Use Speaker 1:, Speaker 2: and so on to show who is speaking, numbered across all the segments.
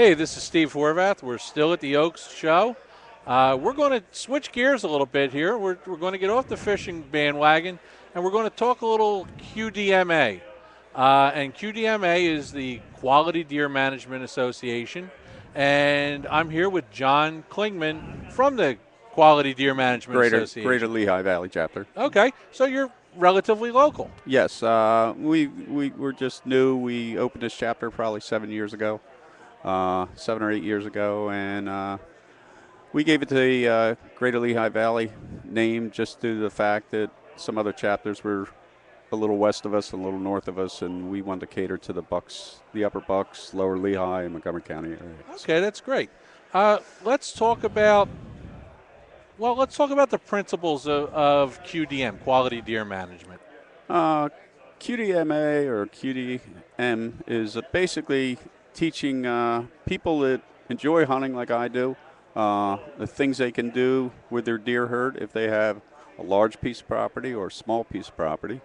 Speaker 1: Hey, this is Steve Horvath. We're still at the Oaks Show. We're going to switch gears a little bit here. We're going to get off the fishing bandwagon, and we're going to talk a little QDMA. And QDMA is the Quality Deer Management Association. And I'm here with John Klingman from the Quality Deer Management
Speaker 2: Greater
Speaker 1: Association.
Speaker 2: Lehigh Valley chapter.
Speaker 1: Okay, so you're relatively local.
Speaker 2: Yes, we were just new. We opened this chapter probably 7 years ago, 7 or 8 years ago, and we gave it the Greater Lehigh Valley name just due to the fact that some other chapters were a little west of us, a little north of us, and we wanted to cater to the Bucks, the Upper Bucks, Lower Lehigh, and Montgomery County area.
Speaker 1: Okay, that's great. Let's talk about the principles of QDM, Quality Deer Management.
Speaker 2: QDMA or QDM is basically teaching people that enjoy hunting like I do the things they can do with their deer herd if they have a large piece of property or a small piece of property.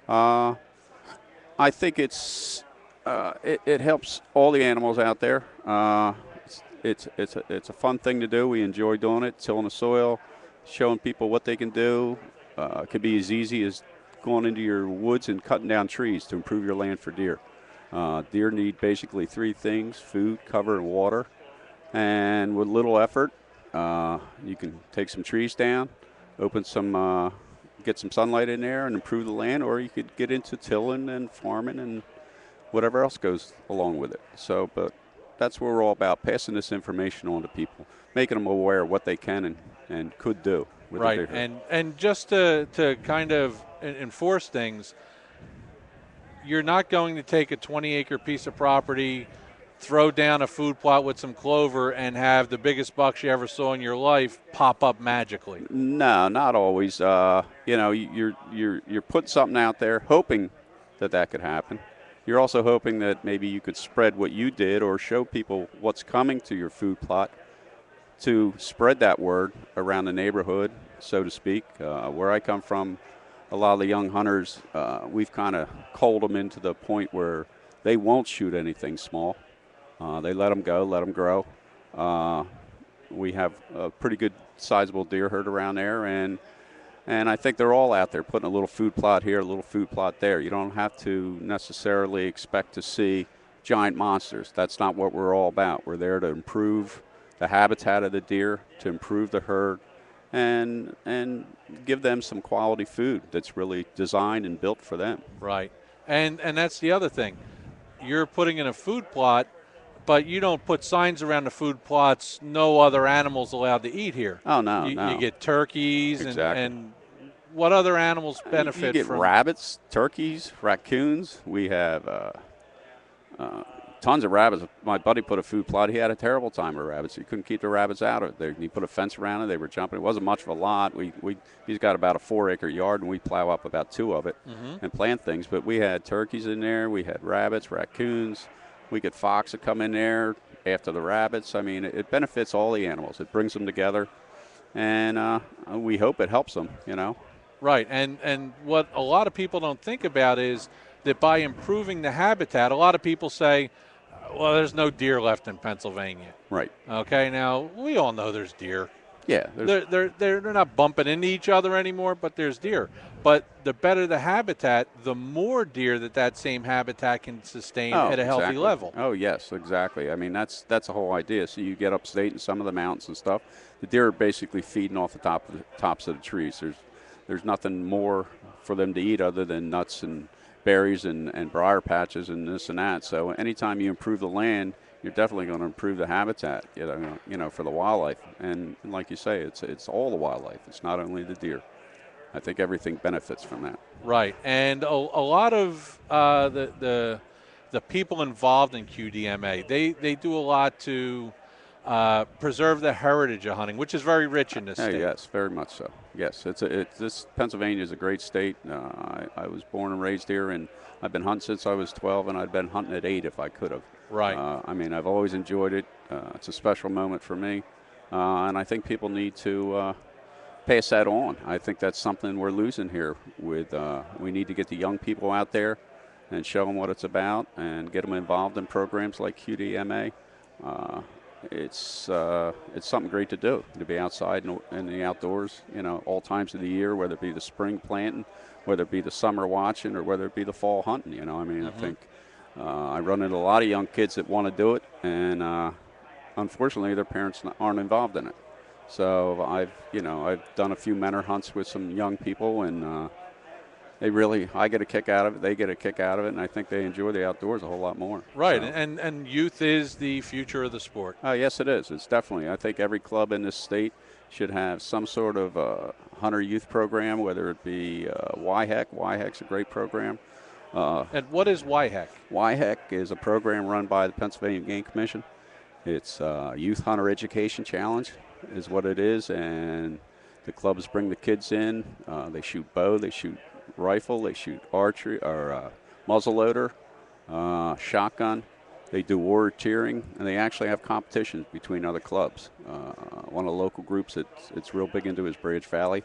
Speaker 2: I think it helps all the animals out there. It's a fun thing to do. We enjoy doing it, tilling the soil, showing people what they can do. It could be as easy as going into your woods and cutting down trees to improve your land for deer. Deer need basically three things: food, cover, and water. And with little effort, you can take some trees down, get some sunlight in there and improve the land, or you could get into tilling and farming and whatever else goes along with it. So, but that's what we're all about, passing this information on to people, making them aware of what they can and could do with
Speaker 1: Right,
Speaker 2: the deer herd.
Speaker 1: and just to kind of enforce things, you're not going to take a 20-acre piece of property, throw down a food plot with some clover, and have the biggest bucks you ever saw in your life pop up magically.
Speaker 2: No, not always. You're putting something out there, hoping that could happen. You're also hoping that maybe you could spread what you did or show people what's coming to your food plot to spread that word around the neighborhood, so to speak. Where I come from, a lot of the young hunters, we've kind of culled them into the point where they won't shoot anything small. They let them go, let them grow. We have a pretty good sizable deer herd around there, and I think they're all out there putting a little food plot here, a little food plot there. You don't have to necessarily expect to see giant monsters. That's not what we're all about. We're there to improve the habitat of the deer, to improve the herd, and give them some quality food that's really designed and built for them.
Speaker 1: Right, and that's the other thing. You're putting in a food plot, but you don't put signs around the food plots, no other animals allowed to eat here.
Speaker 2: Oh, no,
Speaker 1: You
Speaker 2: no.
Speaker 1: get turkeys
Speaker 2: Exactly.
Speaker 1: and what other animals benefit
Speaker 2: You get
Speaker 1: from
Speaker 2: rabbits, turkeys, raccoons. We have tons of rabbits. My buddy put a food plot. He had a terrible time with rabbits. He couldn't keep the rabbits out of it. He put a fence around it. They were jumping. It wasn't much of a lot. He's got about a 4-acre yard, and we plow up about 2 of it and plant things. But we had turkeys in there. We had rabbits, raccoons. We get fox that come in there after the rabbits. I mean, it benefits all the animals. It brings them together, and we hope it helps them,
Speaker 1: Right, and what a lot of people don't think about is that by improving the habitat, a lot of people say, well, there's no deer left in Pennsylvania.
Speaker 2: Right.
Speaker 1: Okay, now we all know there's deer.
Speaker 2: Yeah.
Speaker 1: They're not bumping into each other anymore, but there's deer. But the better the habitat, the more deer that same habitat can sustain at a healthy
Speaker 2: exactly.
Speaker 1: level.
Speaker 2: Oh, yes, exactly. I mean, that's the whole idea. So you get upstate in some of the mountains and stuff, the deer are basically feeding off the tops of the trees. There's nothing more for them to eat other than nuts and berries and briar patches and this and that. So anytime you improve the land, you're definitely going to improve the habitat, for the wildlife. And like you say, it's all the wildlife. It's not only the deer. I think everything benefits from that.
Speaker 1: Right, and a lot of the people involved in QDMA, they do a lot to preserve the heritage of hunting, which is very rich in this state.
Speaker 2: Yes, very much so. Yes, this Pennsylvania is a great state. I was born and raised here, and I've been hunting since I was 12, and I'd been hunting at 8 if I could have.
Speaker 1: Right.
Speaker 2: I mean, I've always enjoyed it. It's a special moment for me, and I think people need to pass that on. I think that's something we're losing here. We need to get the young people out there and show them what it's about and get them involved in programs like QDMA. It's something great to do, to be outside in the outdoors, all times of the year, whether it be the spring planting, whether it be the summer watching, or whether it be the fall hunting. I think I run into a lot of young kids that want to do it, and unfortunately their parents aren't involved in it. So I've done a few mentor hunts with some young people, and I get a kick out of it. They get a kick out of it, and I think they enjoy the outdoors a whole lot more.
Speaker 1: Right,
Speaker 2: So.
Speaker 1: and youth is the future of the sport.
Speaker 2: Oh, yes, it is. It's definitely. I think every club in this state should have some sort of hunter youth program, whether it be YHEC. YHEC's a great program.
Speaker 1: And what is YHEC?
Speaker 2: YHEC is a program run by the Pennsylvania Game Commission. It's Youth Hunter Education Challenge is what it is, and the clubs bring the kids in. They shoot bow, they shoot rifle, they shoot archery or muzzleloader, shotgun. They do warrior-tearing, and they actually have competitions between other clubs. One of the local groups it's real big into is Bridge Valley.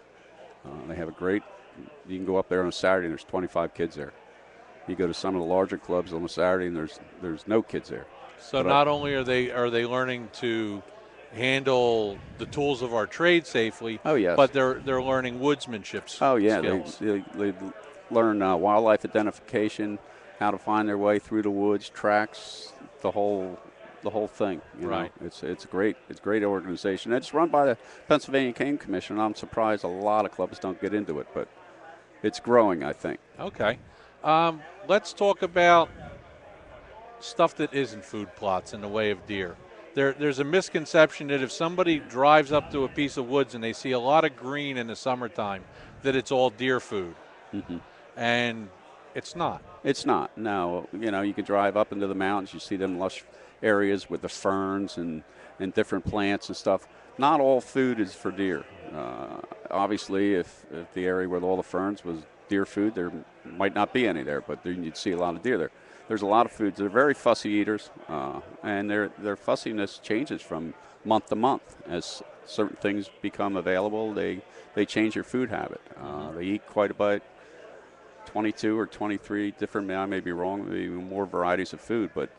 Speaker 2: They have you can go up there on a Saturday and there's 25 kids there. You go to some of the larger clubs on a Saturday and there's no kids there.
Speaker 1: So not only are they learning to handle the tools of our trade safely,
Speaker 2: oh yes,
Speaker 1: but they're learning woodsmanship skills.
Speaker 2: Oh yeah, they learn wildlife identification, how to find their way through the woods, tracks, the whole thing.
Speaker 1: Right.
Speaker 2: It's a great organization. It's run by the Pennsylvania Game Commission. I'm surprised a lot of clubs don't get into it, but it's growing, I think.
Speaker 1: Okay. Let's talk about stuff that isn't food plots in the way of deer. There's a misconception that if somebody drives up to a piece of woods and they see a lot of green in the summertime, that it's all deer food.
Speaker 2: Mm-hmm.
Speaker 1: And it's not.
Speaker 2: It's not. No. You can drive up into the mountains. You see them lush areas with the ferns and different plants and stuff. Not all food is for deer. Obviously, if the area with all the ferns was deer food, there might not be any there, but then you'd see a lot of deer there. There's a lot of foods. They're very fussy eaters, and their fussiness changes from month to month as certain things become available. They change your food habit. They eat quite a bit, 22 or 23 different. I may be wrong, maybe more varieties of food, but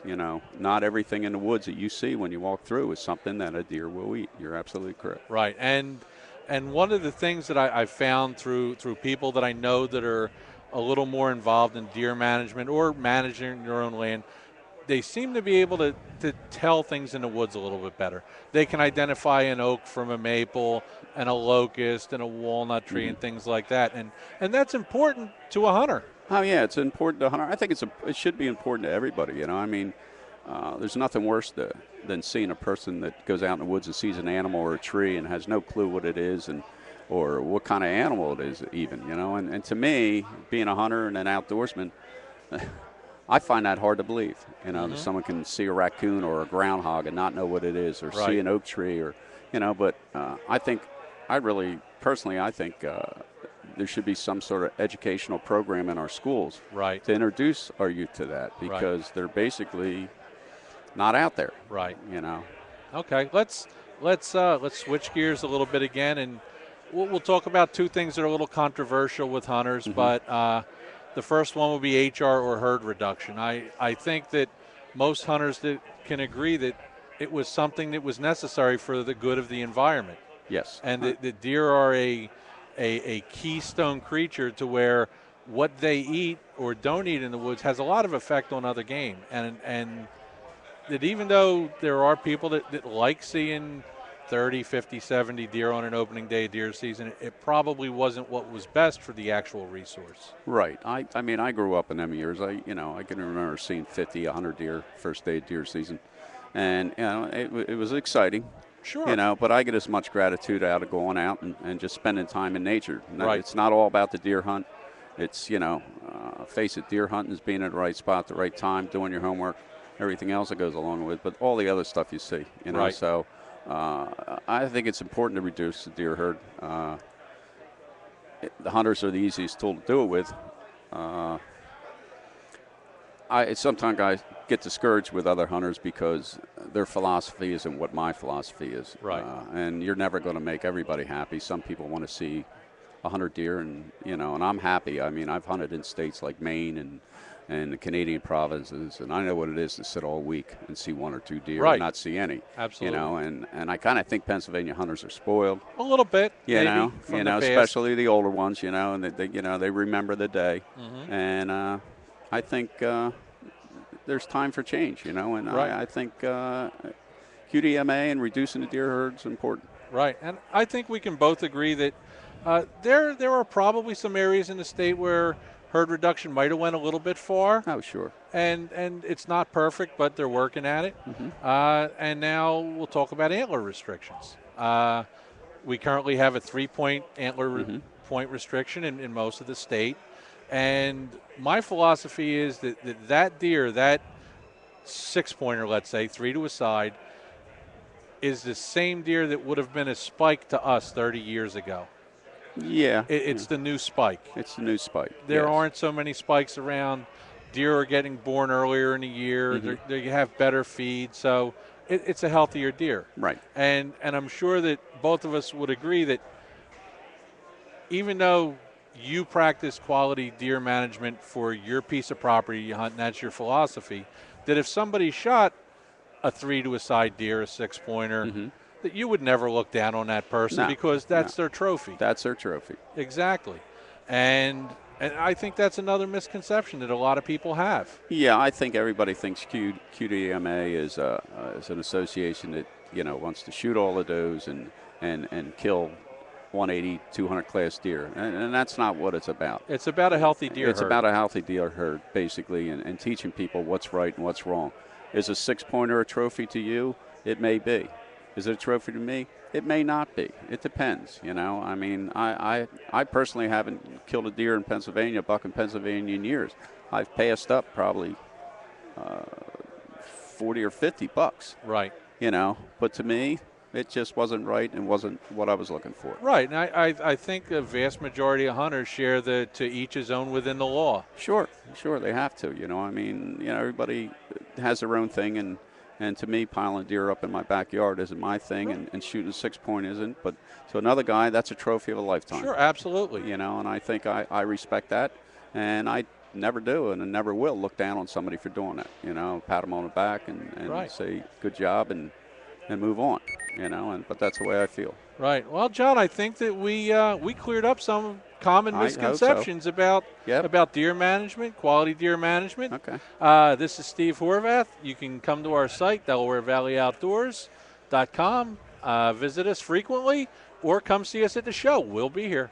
Speaker 2: not everything in the woods that you see when you walk through is something that a deer will eat. You're absolutely correct.
Speaker 1: Right, and one of the things that I've found through people that I know that are a little more involved in deer management or managing their own land, they seem to be able to tell things in the woods a little bit better. They can identify an oak from a maple and a locust and a walnut tree and things like that. And that's important to a hunter.
Speaker 2: Oh, yeah, it's important to a hunter. I think it should be important to everybody, There's nothing worse than seeing a person that goes out in the woods and sees an animal or a tree and has no clue what it is or what kind of animal it is even, And to me, being a hunter and an outdoorsman, I find that hard to believe, that someone can see a raccoon or a groundhog and not know what it is, or see an oak tree, or, but I think there should be some sort of educational program in our schools to introduce our youth to that, because they're basically not out there.
Speaker 1: Right. Okay, let's switch gears a little bit again, and we'll talk about two things that are a little controversial with hunters, but the first one will be HR or herd reduction. I think that most hunters that can agree that it was something that was necessary for the good of the environment.
Speaker 2: Yes.
Speaker 1: And the deer are a keystone creature to where what they eat or don't eat in the woods has a lot of effect on other game. And that even though there are people that like seeing 30, 50, 70 deer on an opening day deer season, it probably wasn't what was best for the actual resource.
Speaker 2: Right. I mean, I grew up in them years. I can remember seeing 50, 100 deer first day of deer season. And, it was exciting.
Speaker 1: Sure.
Speaker 2: But I get as much gratitude out of going out and just spending time in nature.
Speaker 1: Right.
Speaker 2: It's not all about the deer hunt. It's, face it, deer hunting is being at the right spot at the right time, doing your homework, everything else that goes along with it, but all the other stuff you see,
Speaker 1: Right.
Speaker 2: So I think it's important to reduce the deer herd. The hunters are the easiest tool to do it with. Sometimes I get discouraged with other hunters because their philosophy isn't what my philosophy is.
Speaker 1: Right.
Speaker 2: And you're never going to make everybody happy. Some people want to see 100 deer, and and I'm happy. I mean, I've hunted in states like Maine and the Canadian provinces, and I know what it is to sit all week and see 1 or 2 deer
Speaker 1: Right.
Speaker 2: and not see any.
Speaker 1: Absolutely.
Speaker 2: And I kind of think Pennsylvania hunters are spoiled.
Speaker 1: A little bit,
Speaker 2: You
Speaker 1: maybe,
Speaker 2: know,
Speaker 1: from the past.
Speaker 2: especially the older ones. And they remember the day,
Speaker 1: Mm-hmm.
Speaker 2: and I think there's time for change. And
Speaker 1: Right.
Speaker 2: I think QDMA and reducing the deer herd is important.
Speaker 1: Right, and I think we can both agree that there are probably some areas in the state where herd reduction might have went a little bit far,
Speaker 2: Oh, sure.
Speaker 1: and it's not perfect, but they're working at it. And now we'll talk about antler restrictions. We currently have a 3-point antler point restriction in most of the state, and my philosophy is that deer, that 6-pointer, let's say 3 to a side, is the same deer that would have been a spike to us 30 years ago.
Speaker 2: Yeah.
Speaker 1: It's the new spike.
Speaker 2: It's the new spike.
Speaker 1: There
Speaker 2: yes.
Speaker 1: aren't so many spikes around. Deer are getting born earlier in the year. They have better feed, so it's a healthier deer.
Speaker 2: Right.
Speaker 1: And I'm sure that both of us would agree that even though you practice quality deer management for your piece of property you hunt, and that's your philosophy, that if somebody shot a 3 to a side deer, a 6-pointer, that you would never look down on that person
Speaker 2: No,
Speaker 1: because that's their trophy.
Speaker 2: That's their trophy.
Speaker 1: Exactly. And I think that's another misconception that a lot of people have.
Speaker 2: Yeah, I think everybody thinks QDMA is an association that wants to shoot all of those and kill 180, 200 class deer, and that's not what it's about.
Speaker 1: It's about a healthy deer
Speaker 2: It's
Speaker 1: herd.
Speaker 2: about a healthy deer herd, basically, and teaching people what's right and what's wrong. Is a 6-pointer a trophy to you? It may be. Is it a trophy to me? It may not be. It depends, I mean, I personally haven't killed a deer in Pennsylvania, a buck in Pennsylvania in years. I've passed up probably 40 or 50 bucks,
Speaker 1: Right.
Speaker 2: But to me, it just wasn't right and wasn't what I was looking for.
Speaker 1: Right. And I think the vast majority of hunters share the to each his own within the law.
Speaker 2: Sure, they have to. I mean, everybody has their own thing, and to me, piling deer up in my backyard isn't my thing, and shooting a 6-point isn't. But to another guy, that's a trophy of a lifetime.
Speaker 1: Sure, absolutely.
Speaker 2: And I think I respect that, and I never do and I never will look down on somebody for doing it. Pat them on the back and
Speaker 1: Right.
Speaker 2: say good job and move on. But that's the way I feel.
Speaker 1: Right. Well, John, I think that we cleared up some common
Speaker 2: I hope
Speaker 1: misconceptions about deer management, quality deer management.
Speaker 2: Okay.
Speaker 1: This is Steve Horvath. You can come to our site, DelawareValleyOutdoors.com. Visit us frequently or come see us at the show. We'll be here.